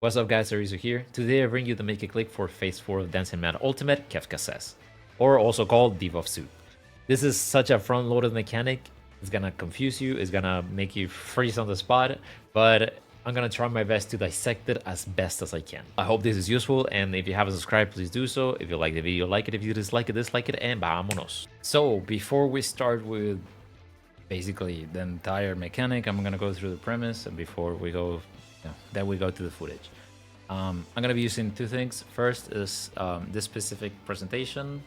What's up guys, Arisu here. Today I bring you the Make a Click for Phase 4 of Dancing Mad Ultimate, Kefka says, or also called Debuff suit. This is such a front-loaded mechanic, it's gonna confuse you, it's gonna make you freeze on the spot, but I'm gonna try my best to dissect it as best as I can. I hope this is useful, and if you haven't subscribed, please do so. If you like the video, like it. If you dislike it, and vámonos. So, before we start with basically the entire mechanic, I'm gonna go through the premise, and before we go then we go to the footage. I'm gonna be using two things. First is this specific presentation,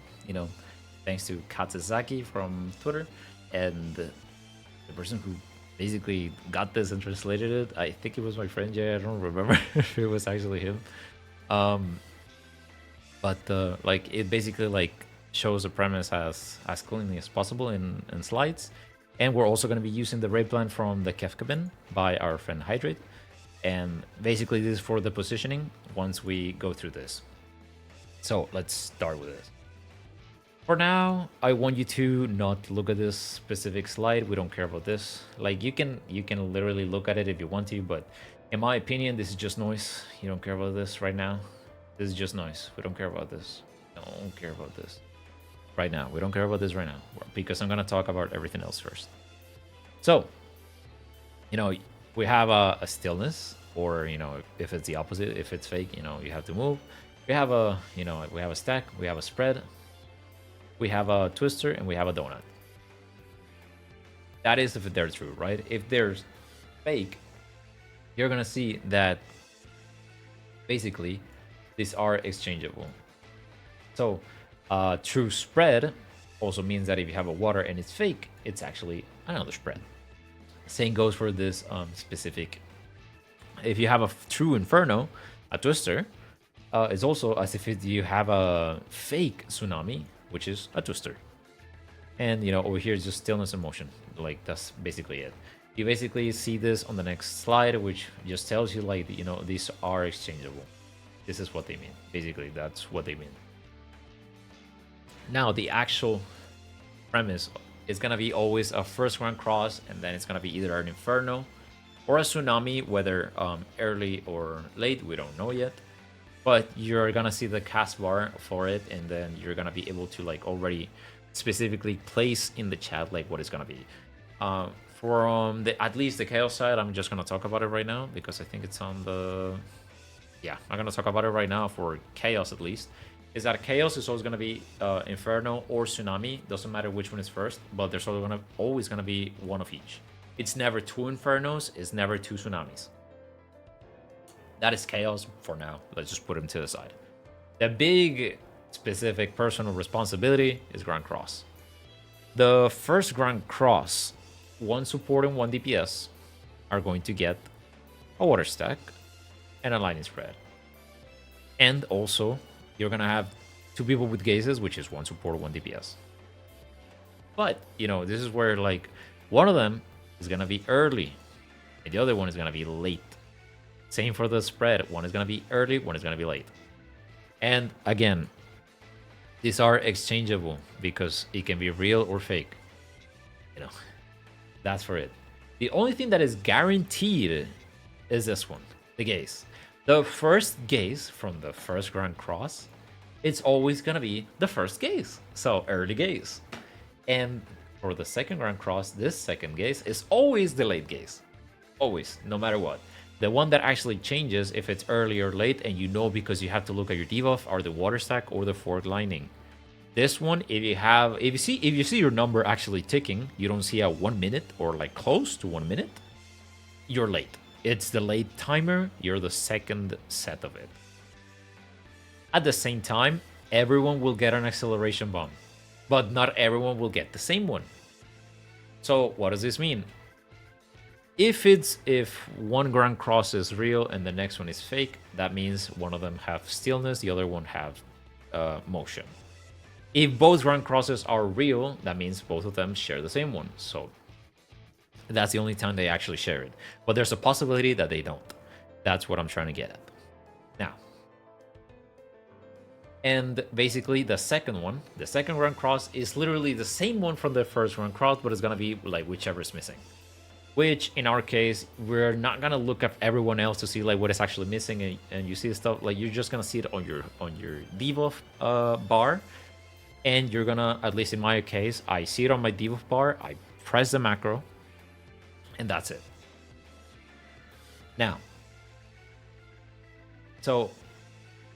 thanks to Katsuzaki from Twitter, and the person who basically got this and translated it. I think it was my friend Jay. I don't remember if it was actually him. But it basically shows the premise as cleanly as possible in slides. And we're also going to be using the raid plan from the Kefka bin by our friend Hydrate. And basically this is for the positioning once we go through this. So let's start with this. For now, I want you to not look at this specific slide. We don't care about this. You can literally look at it if you want to, but in my opinion, this is just noise. You don't care about this right now. This is just noise. We don't care about this. Don't care about this right now. We don't care about this right now because I'm gonna talk about everything else first. So, we have a stillness, or if it's the opposite, if it's fake, you have to move. We have a we have a stack, we have a spread, we have a twister, and we have a donut. That is if they're true, right? If there's fake, you're gonna see that basically these are exchangeable. So true spread also means that if you have a water and it's fake, it's actually another spread. Same goes for this specific. If you have a true Inferno, a twister, it's also as if you have a fake Tsunami, which is a twister. And over here is just stillness and motion. That's basically it. You basically see this on the next slide, which just tells you these are exchangeable. This is what they mean. Basically, that's what they mean. Now the actual premise is gonna be always a first round cross, and then it's gonna be either an Inferno or a Tsunami, whether early or late, we don't know yet. But you're gonna see the cast bar for it, and then you're gonna be able to already specifically place in the chat what it's gonna be. From at least the Chaos side, I'm just gonna talk about it right now because I think it's on the. Yeah, I'm gonna talk about it right now for Chaos at least. Is that Chaos is always going to be Inferno or Tsunami. Doesn't matter which one is first, but there's always going to be one of each. It's never two Infernos, it's never two Tsunamis. That is Chaos for now. Let's just put them to the side. The big specific personal responsibility is Grand Cross. The first Grand Cross, one support and one DPS, are going to get a water stack and a lightning spread. And also, you're gonna have two people with gazes, which is one support, one DPS. But this is where one of them is gonna be early, and the other one is gonna be late. Same for the spread. One is gonna be early, one is gonna be late. And again, these are exchangeable because it can be real or fake. That's for it. The only thing that is guaranteed is this one, the gaze. The first gaze from the first Grand Cross, it's always gonna be the first gaze, so early gaze. And for the second Grand Cross, this second gaze is always the late gaze. Always, no matter what. The one that actually changes if it's early or late, and because you have to look at your debuff, are the water stack or the fork lightning. This one, if you see your number actually ticking, you don't see a 1 minute or close to 1 minute, you're late. It's the late timer, you're the second set of it. At the same time, everyone will get an acceleration bomb, but not everyone will get the same one. So what does this mean? If one Grand Cross is real and the next one is fake, that means one of them have stillness, the other one have motion. If both Grand Crosses are real, that means both of them share the same one. So that's the only time they actually share it. But there's a possibility that they don't. That's what I'm trying to get at. Now. And basically the second one, the second Grand Cross, is literally the same one from the first Grand Cross, but it's going to be whichever is missing. which in our case, we're not gonna look at everyone else to see like what is actually missing, and you see stuff like you're just gonna see it on your debuff bar, and you're gonna, at least in my case, I see it on my debuff bar, I press the macro, and that's it. Now, so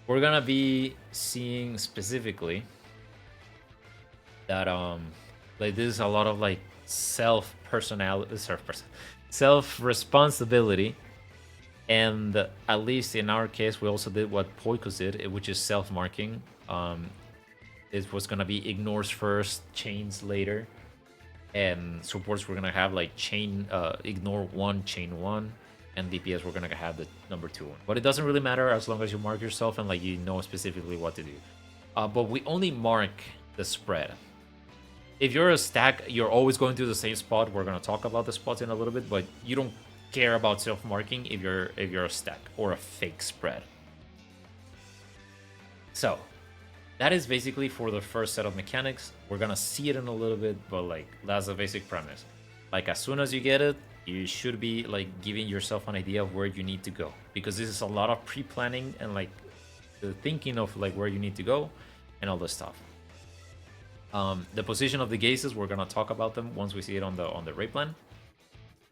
we're gonna be seeing specifically that like this is a lot of like self responsibility, and at least in our case we also did what Poikos did, which is self marking. It was gonna be ignores first, chains later, and supports we're gonna have like chain ignore one, chain one, and DPS we're gonna have the number 2 one. But it doesn't really matter as long as you mark yourself and like you know specifically what to do. But we only mark the spread. If you're a stack, you're always going to the same spot. We're gonna talk about the spots in a little bit, but you don't care about self-marking if you're a stack or a fake spread. So that is basically for the first set of mechanics. We're gonna see it in a little bit, but like that's the basic premise. Like as soon as you get it, you should be like giving yourself an idea of where you need to go, because this is a lot of pre-planning and like the thinking of like where you need to go and all this stuff. The position of the gazes, we're gonna talk about them once we see it on the raid plan.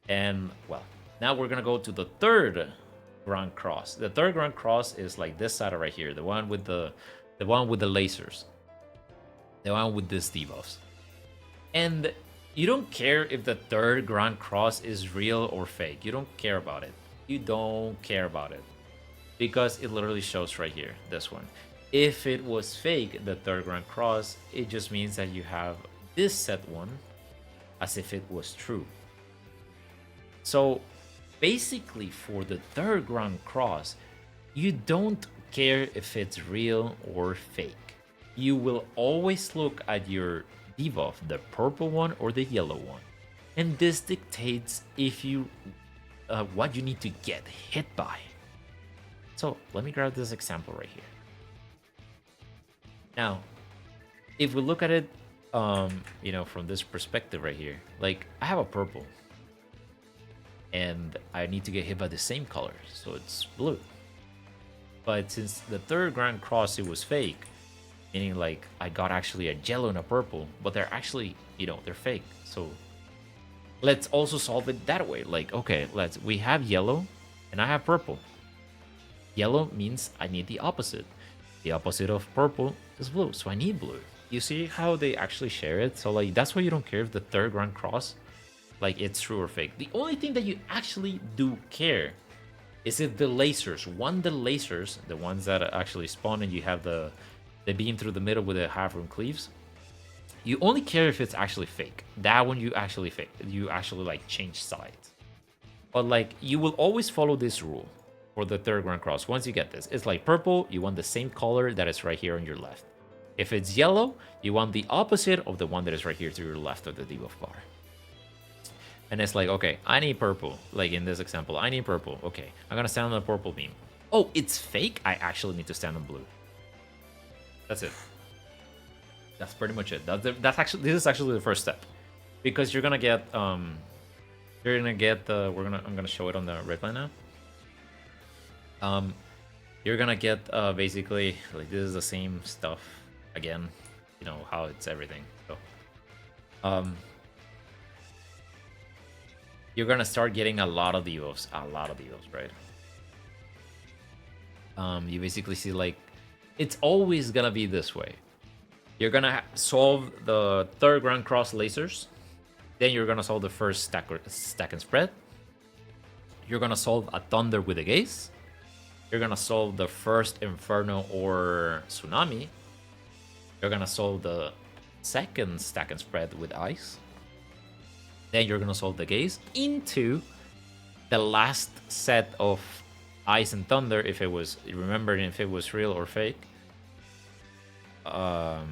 And well, now we're gonna go to the third Grand Cross. The third Grand Cross is like this side right here, the one with the lasers, the one with these debuffs. And you don't care if the third Grand Cross is real or fake. You don't care about it. You don't care about it because it literally shows right here, this one. If it was fake, the third Grand Cross, it just means that you have this set one as if it was true. So basically for the third Grand Cross, you don't care if it's real or fake. You will always look at your debuff, the purple one or the yellow one. And this dictates if you what you need to get hit by. So let me grab this example right here. Now, if we look at it, you know, from this perspective right here, like I have a purple and I need to get hit by the same color, so it's blue. But since the third Grand Cross, it was fake, meaning like I got actually a yellow and a purple, but they're actually, you know, they're fake. So let's also solve it that way. Like, okay, we have yellow and I have purple. Yellow means I need the opposite. The opposite of purple is blue, so I need blue. You see how they actually share it? So like that's why you don't care if the third Grand Cross, like it's true or fake. The only thing that you actually do care is if the lasers, the ones that actually spawn and you have the beam through the middle with the half rune cleaves, you only care if it's actually fake. That one you actually fake. You actually like change sides. But like you will always follow this rule. For the third Grand Cross, once you get this, it's like purple, you want the same color that is right here on your left. If it's yellow, you want the opposite of the one that is right here to your left of the debuff bar. And it's like, okay, I need purple. Like in this example, I need purple. Okay, I'm gonna stand on the purple beam. Oh, it's fake? I actually need to stand on blue. That's it. That's pretty much it. This is actually the first step. Because you're gonna get, I'm gonna show it on the red line now. You're gonna get basically like this is the same stuff again, you know how it's everything. So you're gonna start getting a lot of debuffs, right? You basically see like it's always gonna be this way. You're gonna solve the third Grand Cross lasers, then you're gonna solve the first stack and spread. You're gonna solve a thunder with a gaze. You're gonna solve the first Inferno or Tsunami. You're gonna solve the second stack and spread with ice. Then you're gonna solve the gaze into the last set of ice and thunder if it was, remembering if it was real or fake. All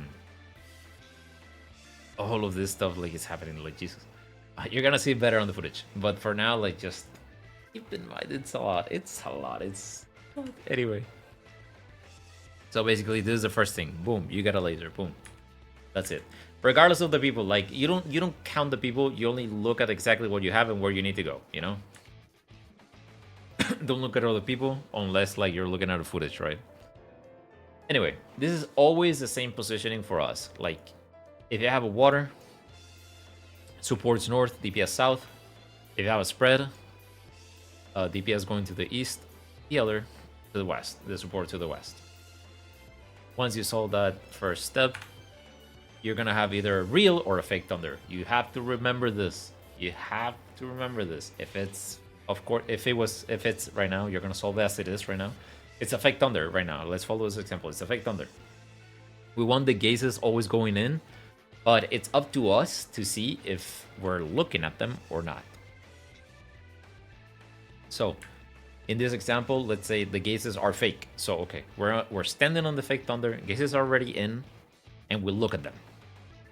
of this stuff like is happening like Jesus. You're gonna see it better on the footage, but for now, like just keep in mind it's a lot. Anyway. So basically, this is the first thing. Boom, you got a laser. Boom. That's it. Regardless of the people, like you don't count the people. You only look at exactly what you have and where you need to go. You know. Don't look at other people unless like you're looking at the footage, right? Anyway, this is always the same positioning for us. Like, if you have a water, supports north, DPS south. If you have a spread, DPS going to the east, healer to the west, the support to the west. Once you solve that first step, you're gonna have either a real or a fake thunder. You have to remember this. You have to remember this. If it's, of course, if it's right now, you're gonna solve it as it is right now. It's a fake thunder right now. Let's follow this example. It's a fake thunder. We want the gazes always going in, but it's up to us to see if we're looking at them or not. So, in this example, let's say the gazes are fake. So, okay, we're standing on the fake thunder. Gazes are already in, and we look at them.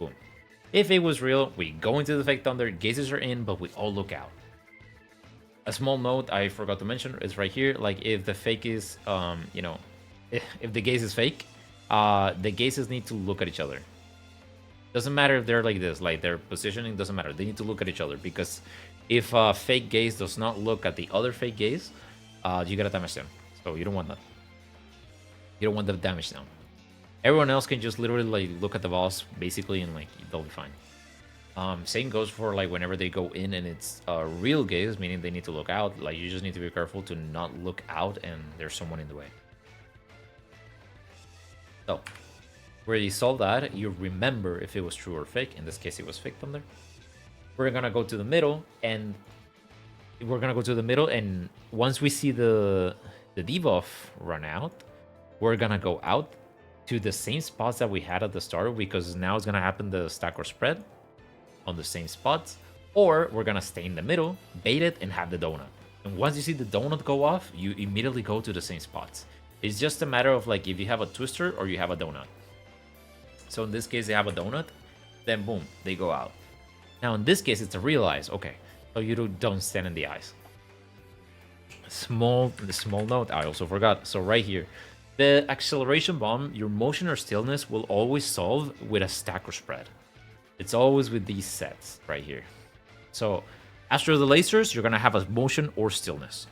Boom. If it was real, we go into the fake thunder. Gazes are in, but we all look out. A small note I forgot to mention is right here. Like if the fake is, you know, if the gaze is fake, the gazes need to look at each other. Doesn't matter if they're like this, like their positioning doesn't matter. They need to look at each other because if a fake gaze does not look at the other fake gaze, you get a damage down. So you don't want that. You don't want the damage down. Everyone else can just literally like look at the boss basically and like they'll be fine. Same goes for like whenever they go in and it's a real gaze, meaning they need to look out. Like you just need to be careful to not look out and there's someone in the way. So, where you solve that, you remember if it was true or fake. In this case, it was fake thunder. We're gonna go to the middle and once we see the debuff run out, we're gonna go out to the same spots that we had at the start because now it's gonna happen the stack or spread on the same spots, or we're gonna stay in the middle, bait it, and have the donut. And once you see the donut go off, you immediately go to the same spots. It's just a matter of like if you have a twister or you have a donut. So in this case, they have a donut, then boom, they go out. Now in this case, it's a real eyes. Okay, so you don't stand in the eyes. Small note, I also forgot. So right here, the acceleration bomb, your motion or stillness will always solve with a stack or spread. It's always with these sets right here. So after the lasers, you're gonna have a motion or stillness.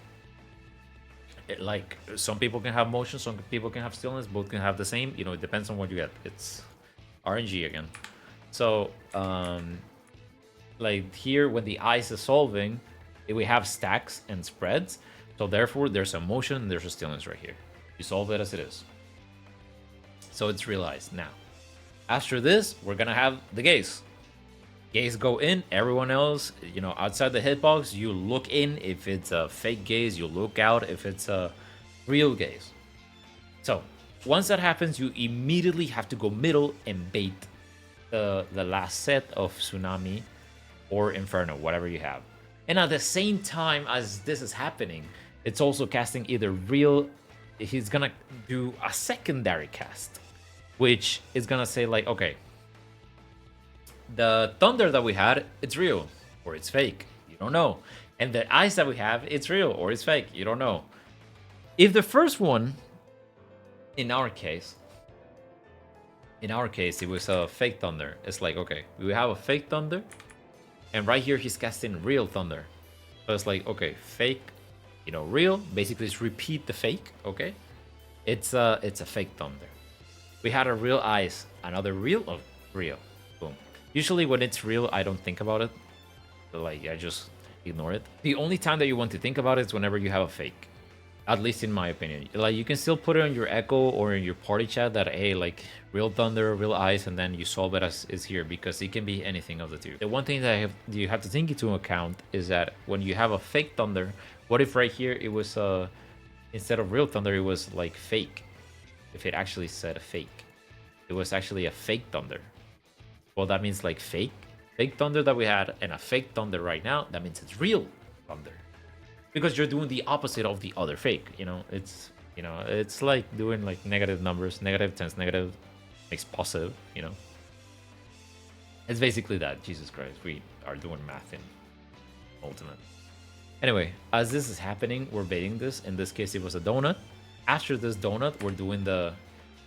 Like some people can have motion, some people can have stillness, both can have the same. You know, it depends on what you get. It's RNG again. So like here when the ice is solving, we have stacks and spreads. So therefore there's a motion and there's a stillness right here. You solve it as it is. So it's realized now. After this, we're gonna have the gaze. Gaze go in, everyone else, you know, outside the hitbox, you look in. If it's a fake gaze, you look out if it's a real gaze. So, once that happens, you immediately have to go middle and bait the last set of Tsunami or Inferno, whatever you have. And at the same time as this is happening, it's also casting either real, he's gonna do a secondary cast, which is gonna say like, okay, the thunder that we had, it's real or it's fake. You don't know. And the ice that we have, it's real or it's fake. You don't know. If the first one, in our case, it was a fake thunder. It's like, okay, we have a fake thunder, and right here he's casting real thunder. So it's like, okay, fake, you know, real. Basically, it's repeat the fake. Okay, it's a fake thunder. We had a real ice, another real, oh, real. Boom. Usually when it's real, I don't think about it. Like, I just ignore it. The only time that you want to think about it is whenever you have a fake. At least in my opinion. Like, you can still put it on your echo or in your party chat that, hey, like, real thunder, real ice, and then you solve it as is here, because it can be anything of the two. The one thing that you have to take into account is that when you have a fake thunder, what if right here it was, instead of real thunder, it was like fake? If it actually said a fake. It was actually a fake thunder. Well, that means like fake thunder that we had and a fake thunder right now. That means it's real thunder, because you're doing the opposite of the other fake. You know, it's like doing like negative numbers. Negative times negative makes positive. You know, it's basically that. Jesus Christ, we are doing math in Ultimate. Anyway, as this is happening, we're baiting this. In this case, it was a donut. After this donut, we're doing the,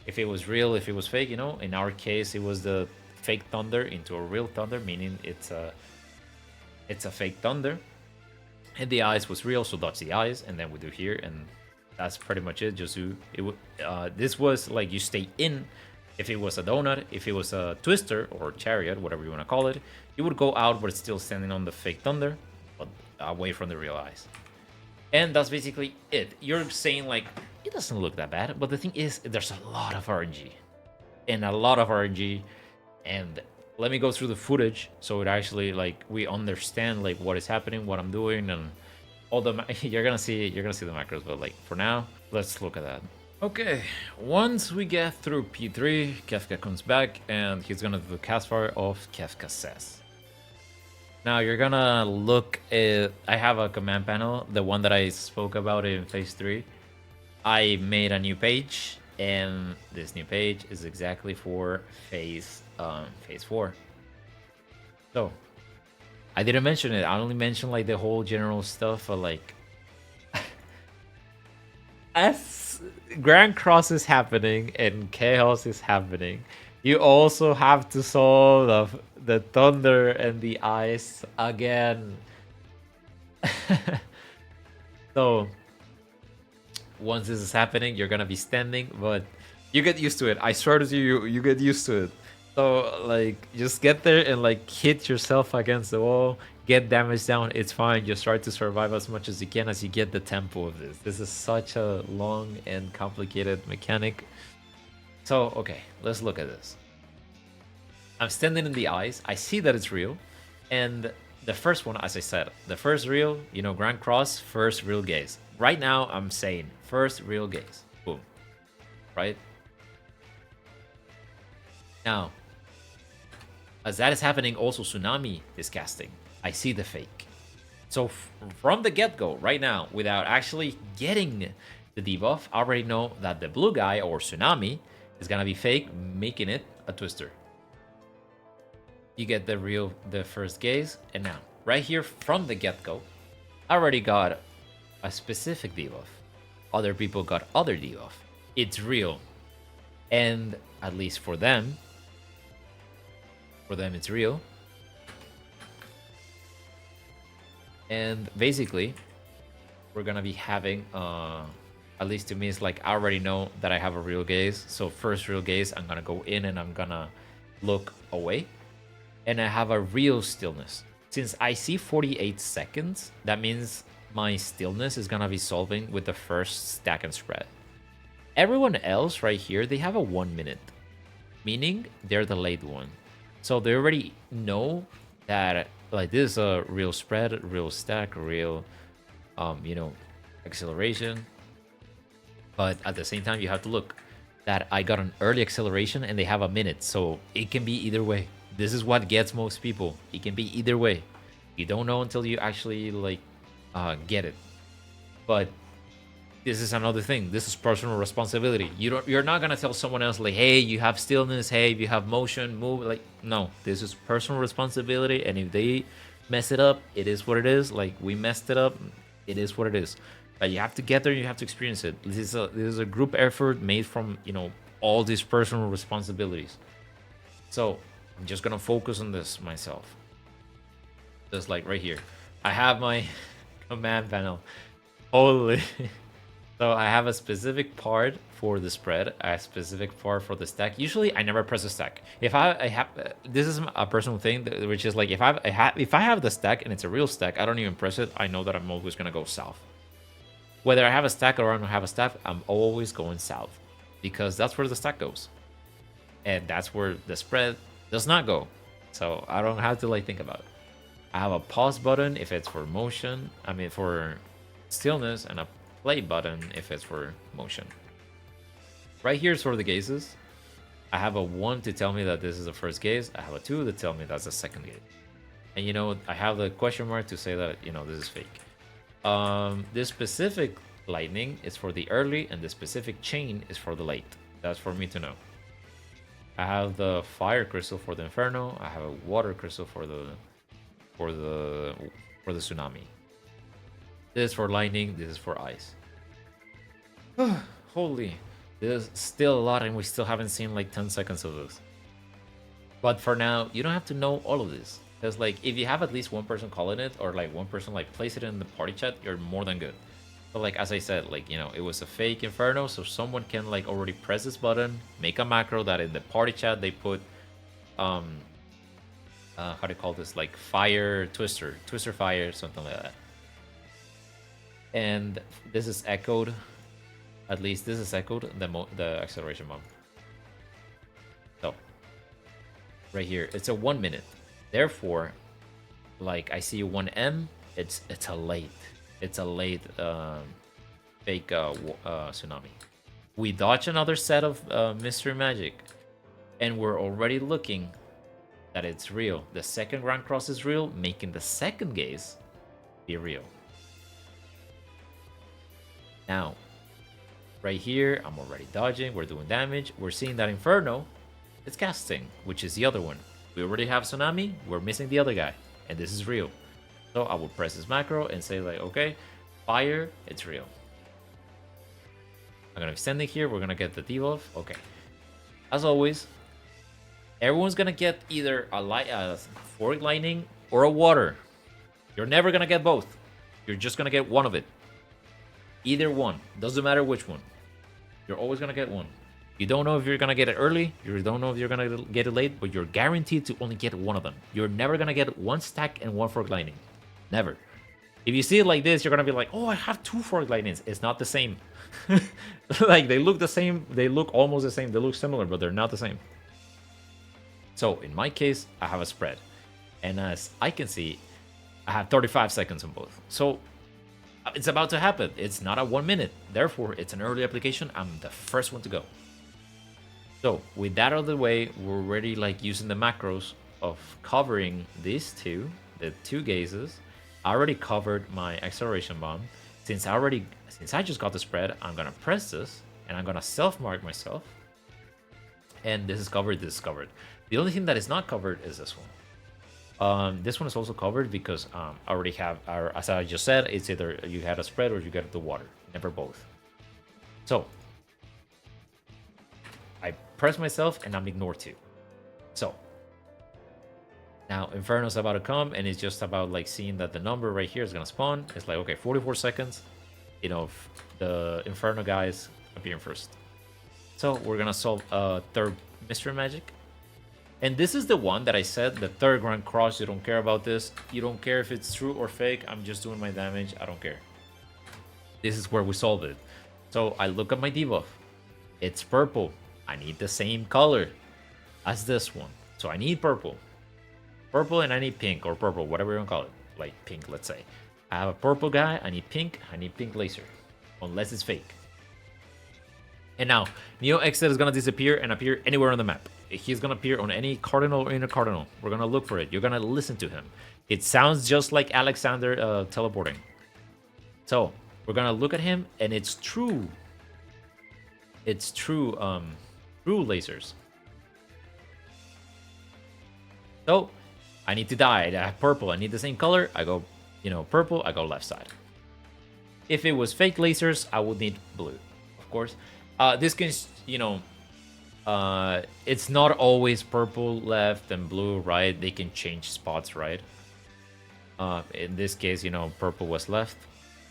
if it was real, if it was fake. You know, in our case, it was the fake thunder into a real thunder, meaning it's a fake thunder. And the eyes was real, so dodge the eyes, and then we do here, and that's pretty much it. Just do it. This was like you stay in. If it was a donut, if it was a twister or chariot, whatever you want to call it, you would go out, but it's still standing on the fake thunder, but away from the real eyes. And that's basically it. You're saying like it doesn't look that bad, but the thing is, there's a lot of RNG, and a lot of RNG, and let me go through the footage so it actually like we understand like what is happening, what I'm doing, and all the you're gonna see the macros. But like for now, let's look at that. Okay, once we get through P3, Kefka comes back and he's gonna do the cast fire of Kefka says. Now you're gonna look at, I have a command panel, the one that I spoke about in phase 3. I made a new page, and this new page is exactly for phase 4. So I didn't mention it. I only mentioned like the whole general stuff of like as Grand Cross is happening and Chaos is happening, you also have to solve the Thunder and the Ice again. So once this is happening, you're gonna be standing, but you get used to it. I swear to you get used to it. So like just get there and like hit yourself against the wall, get damage down, it's fine. Just try to survive as much as you can as you get the tempo of this. This is such a long and complicated mechanic. So okay, let's look at this. I'm standing in the eyes, I see that it's real, and the first one, as I said, the first real, you know, Grand Cross, first real gaze. Right now I'm saying first real gaze. Boom. Right? Now, as that is happening, also Tsunami is casting. I see the fake. So from the get-go, right now, without actually getting the debuff, I already know that the blue guy, or Tsunami, is gonna be fake, making it a twister. You get the first gaze, and now, right here from the get-go, I already got a specific debuff. Other people got other debuff. It's real. And at least for them it's real. And basically, we're gonna be having, at least to me, it's like I already know that I have a real gaze. So first real gaze, I'm gonna go in and I'm gonna look away. And I have a real stillness. Since I see 48 seconds, that means my stillness is gonna be solving with the first stack and spread. Everyone else right here, they have a 1 minute, meaning they're the late one. So they already know that like this is a real spread, real stack, real, you know, acceleration. But at the same time, you have to look that I got an early acceleration and they have a minute. So it can be either way. This is what gets most people. It can be either way. You don't know until you actually like get it. But this is another thing. This is personal responsibility. You're not gonna tell someone else like, hey, you have stillness, hey, you have motion, move. Like, no, this is personal responsibility. And if they mess it up, it is what it is. Like we messed it up, it is what it is. But you have to get there. You have to experience it. This is a group effort made from, you know, all these personal responsibilities. So I'm just gonna focus on this myself. Just like right here, I have my command panel. Holy. So I have a specific part for the spread, a specific part for the stack. Usually I never press a stack. If I have, this is a personal thing, which is like if I have the stack and it's a real stack, I don't even press it. I know that I'm always gonna go south. Whether I have a stack or I don't have a stack, I'm always going south because that's where the stack goes, and that's where the spread does not go. So I don't have to like think about it. I have a pause button if it's for motion, I mean for stillness, and a play button if it's for motion. Right here is for the gazes. I have a 1 to tell me that this is the first gaze. I have a 2 to tell me that's the second gaze. And you know, I have the question mark to say that, you know, this is fake. This specific lightning is for the early, and the specific chain is for the late. That's for me to know. I have the fire crystal for the Inferno. I have a water crystal for the Tsunami. This is for lightning. This is for ice. Holy, there's still a lot, and we still haven't seen like 10 seconds of this. But for now, you don't have to know all of this. Because like if you have at least one person calling it or like one person like place it in the party chat, you're more than good. But like as I said, like you know, it was a fake Inferno, so someone can like already press this button, make a macro that in the party chat they put how do you call this, like fire twister fire, something like that. And this is echoed, at least this is echoed, the acceleration bomb. So right here it's a 1 minute, therefore like I see 1M, it's a late fake Tsunami. We dodge another set of mystery magic and we're already looking that it's real. The second ground cross is real, making the second gaze be real. Now, right here, I'm already dodging, we're doing damage. We're seeing that Inferno is casting, which is the other one. We already have Tsunami, we're missing the other guy, and this is real. So I will press this macro and say like, okay, fire, it's real. I'm gonna extend it here, we're gonna get the debuff, okay. As always, everyone's gonna get either a fork lightning or a water. You're never gonna get both. You're just gonna get one of it. Either one. Doesn't matter which one. You're always gonna get one. You don't know if you're gonna get it early. You don't know if you're gonna get it late, but you're guaranteed to only get one of them. You're never gonna get one stack and one fork lightning. Never. If you see it like this, you're gonna be like, oh, I have 2 fork lightnings. It's not the same. Like they look the same. They look almost the same. They look similar, but they're not the same. So in my case, I have a spread. And as I can see, I have 35 seconds on both. So it's about to happen. It's not a 1 minute. Therefore, it's an early application. I'm the first one to go. So with that out of the way, we're already like using the macros of covering these two, the 2 gazes. I already covered my acceleration bomb. Since I just got the spread, I'm gonna press this and I'm gonna self-mark myself. And this is covered, this is covered. The only thing that is not covered is this one. This one is also covered because I already have, as I just said, it's either you had a spread or you get the water, never both. So I press myself and I'm ignored 2. So now Inferno's about to come and it's just about like seeing that the number right here is gonna spawn. It's like, okay, 44 seconds. You know, the Inferno guys appearing first. So we're gonna solve third mystery magic. And this is the one that I said, the third grand cross, you don't care about this. You don't care if it's true or fake. I'm just doing my damage. I don't care. This is where we solve it. So I look at my debuff. It's purple. I need the same color as this one. So I need purple. Purple and I need pink or purple, whatever you want to call it. Like pink, let's say. I have a purple guy. I need pink laser. Unless it's fake. And now, Neo Exit is going to disappear and appear anywhere on the map. He's going to appear on any cardinal or inner cardinal. We're going to look for it. You're going to listen to him. It sounds just like Alexander teleporting. So, we're going to look at him, and it's true. It's true, true lasers. So, I need to die. I have purple. I need the same color. I go, purple. I go left side. If it was fake lasers, I would need blue, of course. This can, it's not always purple left and blue right. They can change spots, right? In this case, purple was left.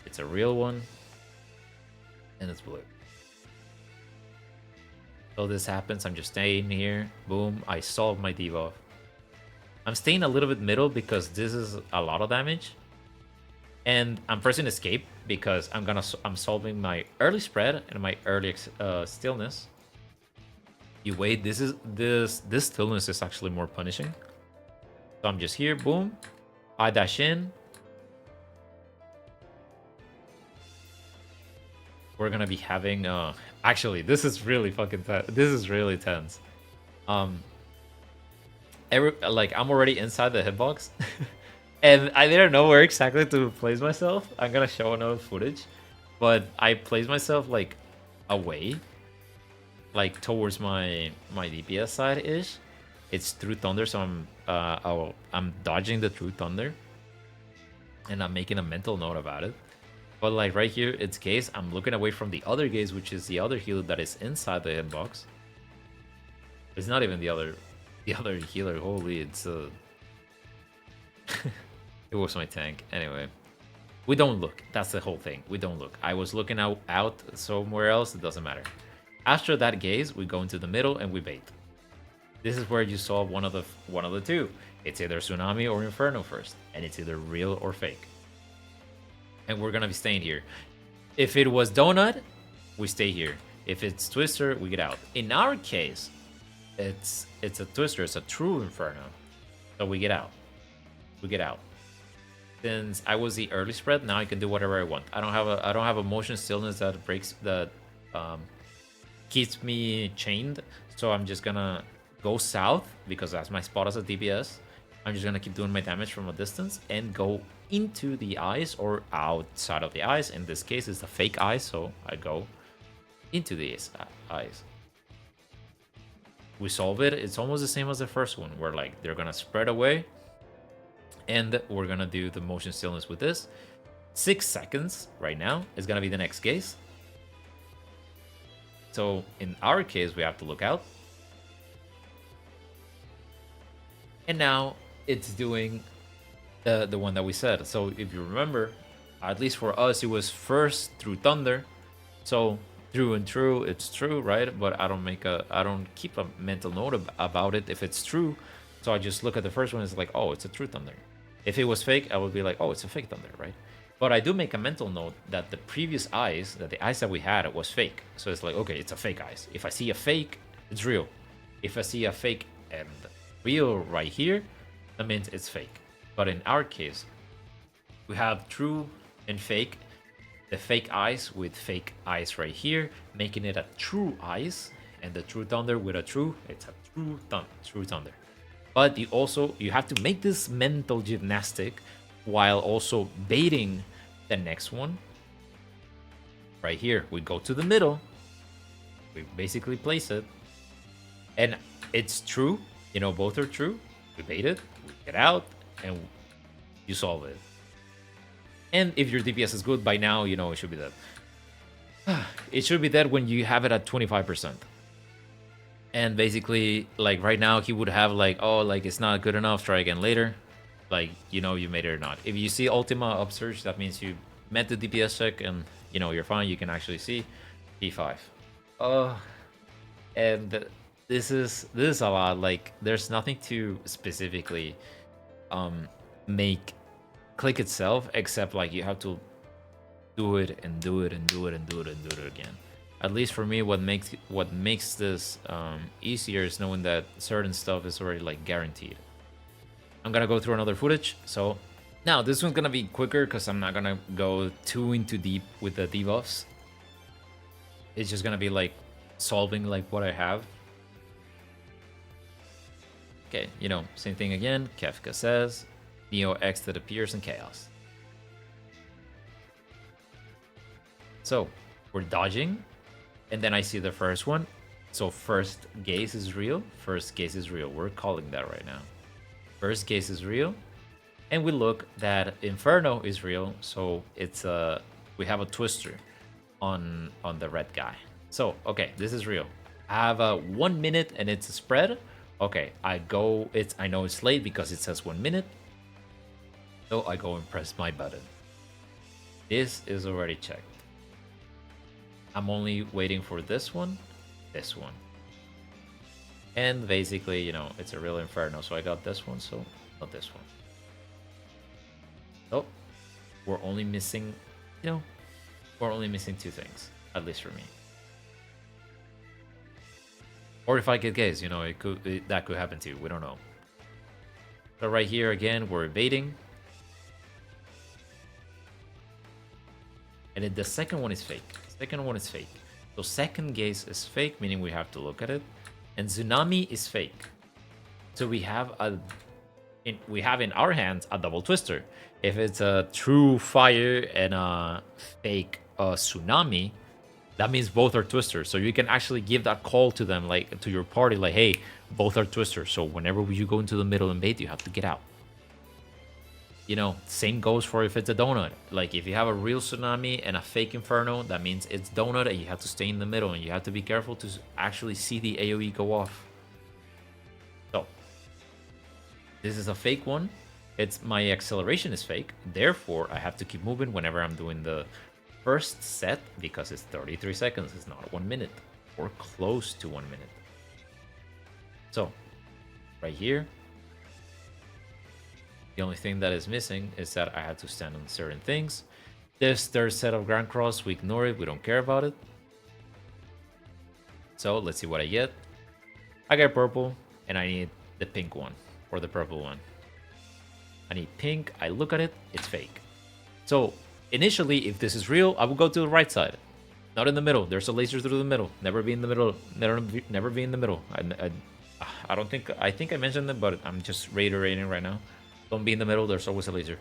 It's a real one. And it's blue. So this happens. I'm just staying here. Boom. I solve my debuff. I'm staying a little bit middle because this is a lot of damage. And I'm pressing escape because I'm solving my early spread and my early stillness. You wait, this stillness is actually more punishing. So I'm just here, boom. I dash in. We're gonna be having actually this is really fucking this is really tense. I'm already inside the hitbox. And I didn't know where exactly to place myself. I'm gonna show another footage, but I placed myself like away, like towards my DPS side ish. It's through thunder, so I'm dodging the true thunder, and I'm making a mental note about it. But like right here, it's gaze. I'm looking away from the other gaze, which is the other healer that is inside the hitbox. It's not even the other. The other healer, holy, it's it was my tank. Anyway, we don't look. That's the whole thing. We don't look. I was looking out somewhere else. It doesn't matter. After that gaze, we go into the middle and we bait. This is where you saw one of the two. It's either Tsunami or Inferno first, and it's either real or fake. And we're gonna be staying here. If it was Donut, we stay here. If it's Twister, we get out. In our case, it's a Twister. It's a true Inferno, so we get out. We get out. Since I was the early spread, now I can do whatever I want. I don't have a motion stillness that breaks that keeps me chained. So I'm just gonna go south because that's my spot as a DPS. I'm just gonna keep doing my damage from a distance and go into the eyes or outside of the eyes. In this case, it's a fake eye, so I go into these eyes. We solve it. It's almost the same as the first one, where like they're gonna spread away, and we're gonna do the motion stillness with this. 6 seconds right now is gonna be the next case. So in our case, we have to look out. And now it's doing the one that we said. So if you remember, at least for us, it was first through thunder. So through and true, it's true, right? But I don't keep a mental note about it if it's true. So I just look at the first one. It's like, oh, it's a true thunder. If it was fake, I would be like, oh, it's a fake thunder, right? But I do make a mental note that the previous eyes, that the eyes that we had was fake. So it's like, okay, it's a fake eyes. If I see a fake, it's real. If I see a fake and real right here, that means it's fake. But in our case, we have true and fake. The fake eyes with fake eyes right here, making it a true eyes, and the true thunder with a true, it's a true thunder. But you have to make this mental gymnastic while also baiting the next one. Right here, we go to the middle. We basically place it. And it's true. You know, both are true. We bait it, we get out, and you solve it. And if your DPS is good, by now, you know, it should be dead. It should be dead when you have it at 25%. And basically, like right now, he would have like, oh, like it's not good enough, try again later. Like, you know, you made it or not. If you see Ultima upsurge, that means you met the DPS check and, you know, you're fine. You can actually see P5. And this is a lot. Like, there's nothing to specifically make click itself, except like you have to do it and do it and do it and do it and do it again. At least for me, what makes this easier is knowing that certain stuff is already like guaranteed. I'm gonna go through another footage. So now this one's gonna be quicker because I'm not gonna go too into deep with the debuffs. It's just gonna be like solving like what I have. Okay, you know, same thing again. Kefka says Neo X that appears in chaos. So we're dodging, and then I see the first one. So first gaze is real. First gaze is real. We're calling that right now. First gaze is real, and we look that Inferno is real. So it's we have a twister on the red guy. So okay, this is real. I have a 1 minute and it's a spread. Okay, I know it's late because it says 1 minute. So I go and press my button. This is already checked. I'm only waiting for this one. And basically, you know, it's a real Inferno. So I got this one, so not this one. So we're only missing, you know, we're only missing 2 things, at least for me. Or if I get gaze, you know, that could happen too. We don't know. So right here again, we're evading. And then the second one is fake. So second gaze is fake, meaning we have to look at it. And Tsunami is fake. So we have in our hands a double twister. If it's a true fire and a fake Tsunami, that means both are twisters. So you can actually give that call to them, like to your party, like, hey, both are twisters. So whenever you go into the middle and bait, you have to get out. You know, same goes for if it's a donut. Like if you have a real Tsunami and a fake Inferno, that means it's donut and you have to stay in the middle and you have to be careful to actually see the AoE go off. So This is a fake one. It's my acceleration is fake. Therefore, I have to keep moving whenever I'm doing the first set because it's 33 seconds. It's not 1 minute or close to 1 minute. So right here, the only thing that is missing is that I had to stand on certain things. This third set of Grand Cross, we ignore it. We don't care about it. So let's see what I get. I get purple, and I need the pink one or the purple one. I need pink. I look at it. It's fake. So initially, if this is real, I will go to the right side, not in the middle. There's a laser through the middle. Never be in the middle. Never be in the middle. I don't think. I think I mentioned it, but I'm just reiterating right now. Don't be in the middle. There's always a laser.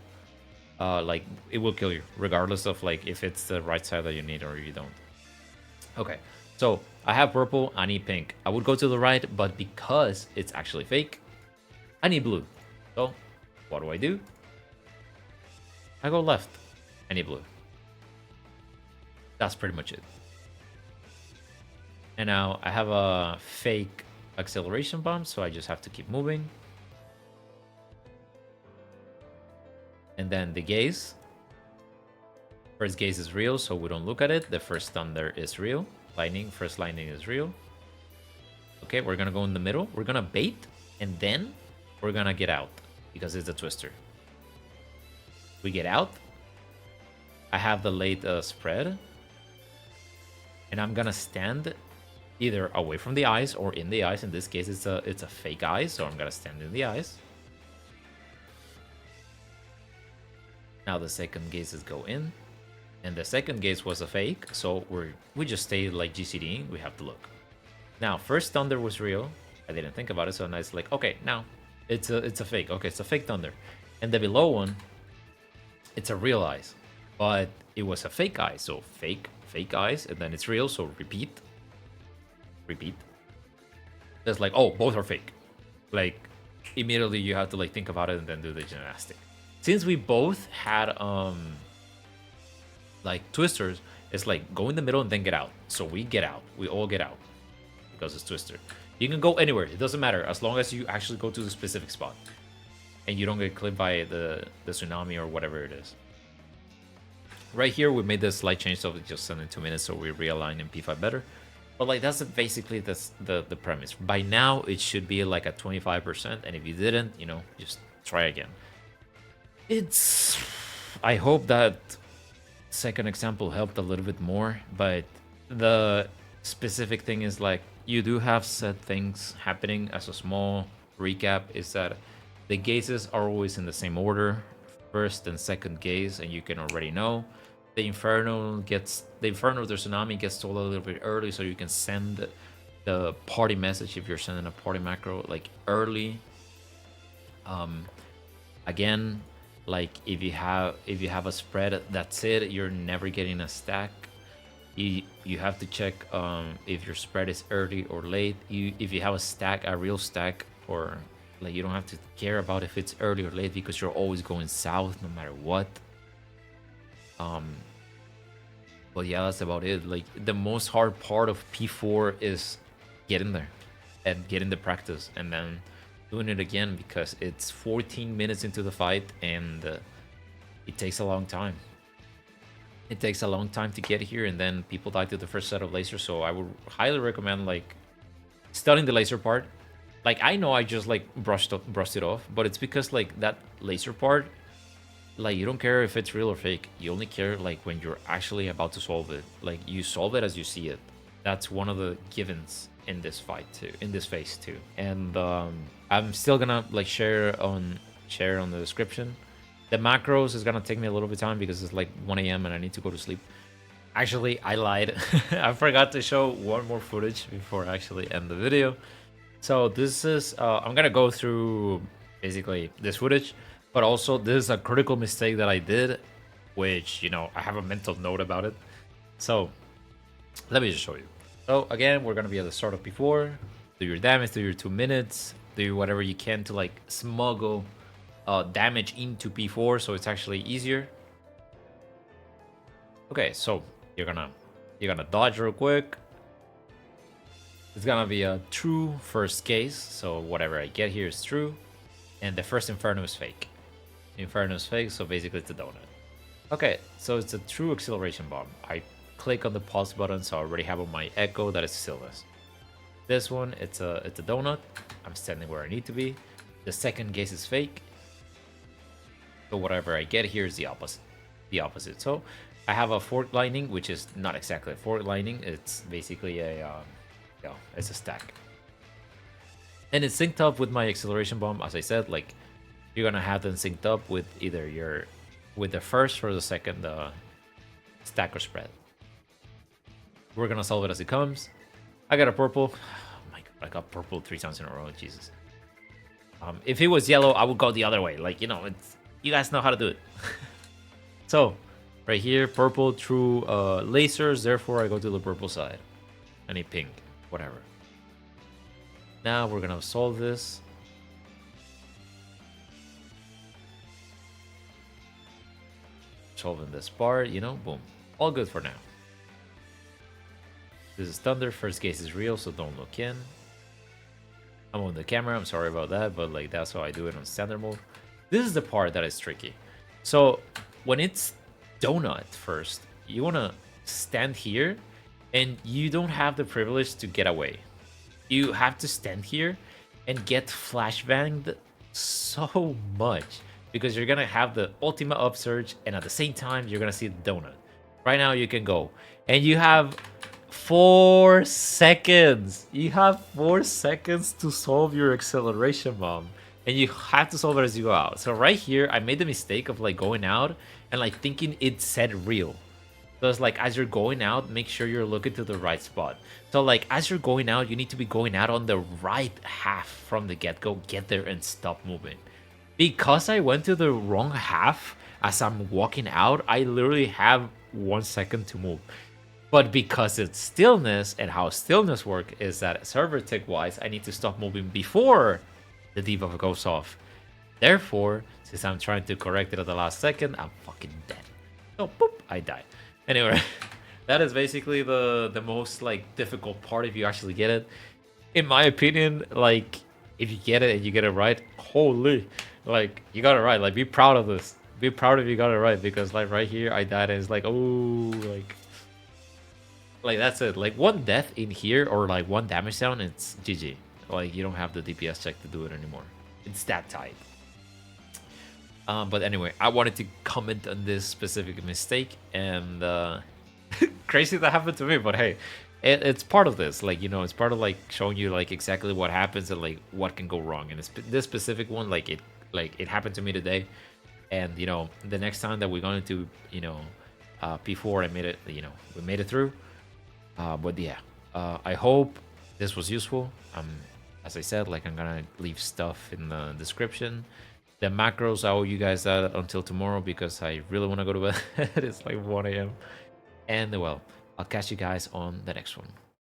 Like it will kill you, regardless of like if it's the right side that you need or you don't. Okay, so I have purple. I need pink. I would go to the right, but because it's actually fake, I need blue. So what do? I go left. I need blue. That's pretty much it. And now I have a fake acceleration bomb, so I just have to keep moving. And then the gaze. First gaze is real, so we don't look at it. The first thunder is real. Lightning, first lightning is real. Okay, we're gonna go in the middle. We're gonna bait, and then we're gonna get out because it's a twister. We get out. I have the late spread. And I'm gonna stand either away from the eyes or in the eyes. In this case, it's a fake eye, so I'm gonna stand in the eyes. Now the second gazes go in, and the second gaze was a fake, so we just stay like GCDing. We have to look. Now first thunder was real. I didn't think about it, so now it's like okay, now it's a fake. Okay, it's a fake thunder, and the below one, it's a real eyes, but it was a fake eye, so fake eyes, and then it's real, so repeat. Just like oh, both are fake. Like immediately you have to like think about it and then do the gymnastic. Since we both had like twisters, it's like go in the middle and then get out. So we get out. We all get out because it's twister. You can go anywhere. It doesn't matter as long as you actually go to the specific spot and you don't get clipped by the tsunami or whatever it is. Right here, we made this slight change, so it's just in 2 minutes, so we realign in P5 better. But like that's basically the premise. By now, it should be like at 25%, and if you didn't, you know, just try again. I hope that second example helped a little bit more, but the specific thing is like you do have set things happening. As a small recap is that the gazes are always in the same order, first and second gaze, and you can already know. The Inferno, the Tsunami gets told a little bit early, so you can send the party message if you're sending a party macro like early. Again, like if you have a spread, that's it. You're never getting a stack. You have to check if your spread is early or late. If you have a stack, a real stack, or like you don't have to care about if it's early or late because you're always going south no matter what. But yeah, that's about it. Like the most hard part of P4 is getting there and getting the practice and then doing it again because it's 14 minutes into the fight and it takes a long time. It takes a long time to get here, and then people die to the first set of lasers. So I would highly recommend like studying the laser part. Like I know I just like brushed it off, but it's because like that laser part, like you don't care if it's real or fake. You only care like when you're actually about to solve it. Like you solve it as you see it. That's one of the givens in this fight too, in this phase too. And I'm still gonna like share on the description. The macros is gonna take me a little bit of time because it's like 1 a.m. and I need to go to sleep. Actually, I lied. I forgot to show one more footage before I actually end the video. So this is I'm gonna go through basically this footage, but also this is a critical mistake that I did, which, you know, I have a mental note about it. So let me just show you. So again, we're gonna be at the start of P4. Do your damage, do your 2 minutes, do whatever you can to like smuggle damage into P4 so it's actually easier. Okay, so you're gonna dodge real quick. It's gonna be a true first case, so whatever I get here is true. And the first Inferno is fake. Inferno is fake, so basically it's a donut. Okay, so it's a true acceleration bomb. I click on the pause button, so I already have on my echo that is Stillness. This one, it's a donut. I'm standing where I need to be. The second case is fake. So whatever I get here is the opposite. The opposite. So I have a fork lightning, which is not exactly a fork lightning. It's basically it's a stack. And it's synced up with my acceleration bomb, as I said. Like, you're gonna have them synced up with either with the first or the second stack or spread. We're gonna solve it as it comes. I got a purple. Oh my god, I got purple 3 times in a row. Jesus. If it was yellow, I would go the other way. Like, you know, you guys know how to do it. So, right here, purple through lasers. Therefore, I go to the purple side. I need pink, whatever. Now we're gonna solve this. Solving this part, you know, boom. All good for now. This is Thunder. First case is real, so don't look in. I'm on the camera. I'm sorry about that, but like that's how I do it on standard mode. This is the part that is tricky. So when it's donut first, you want to stand here and you don't have the privilege to get away. You have to stand here and get flashbanged so much because you're going to have the ultimate upsurge and at the same time you're going to see the donut. Right now you can go and you have 4 seconds. You have 4 seconds to solve your acceleration bomb. And you have to solve it as you go out. So right here, I made the mistake of like going out and like thinking it said real. So it's like as you're going out, make sure you're looking to the right spot. So like as you're going out, you need to be going out on the right half from the get-go. Get there and stop moving. Because I went to the wrong half as I'm walking out, I literally have 1 second to move. But because it's Stillness and how Stillness work is that server tick wise, I need to stop moving before the debuff goes off. Therefore, since I'm trying to correct it at the last second, I'm fucking dead. So boop, I die. Anyway, that is basically the most like difficult part if you actually get it. In my opinion, like if you get it and you get it right, holy, like you got it right. Like be proud of this. Be proud if you got it right because like right here I died and it's like oh like that's it. Like 1 death in here or like 1 damage down, it's GG. Like you don't have the DPS check to do it anymore. It's that tight. But anyway, I wanted to comment on this specific mistake and crazy that happened to me. But hey, it's part of this. Like you know, it's part of like showing you like exactly what happens and like what can go wrong. And this specific one, like it happened to me today. And you know, the next time that we're going to P4, I made it. You know, we made it through. But yeah, I hope this was useful. As I said, like I'm gonna leave stuff in the description. The macros, I owe you guys that until tomorrow because I really want to go to bed. It's like 1 a.m. And well, I'll catch you guys on the next one.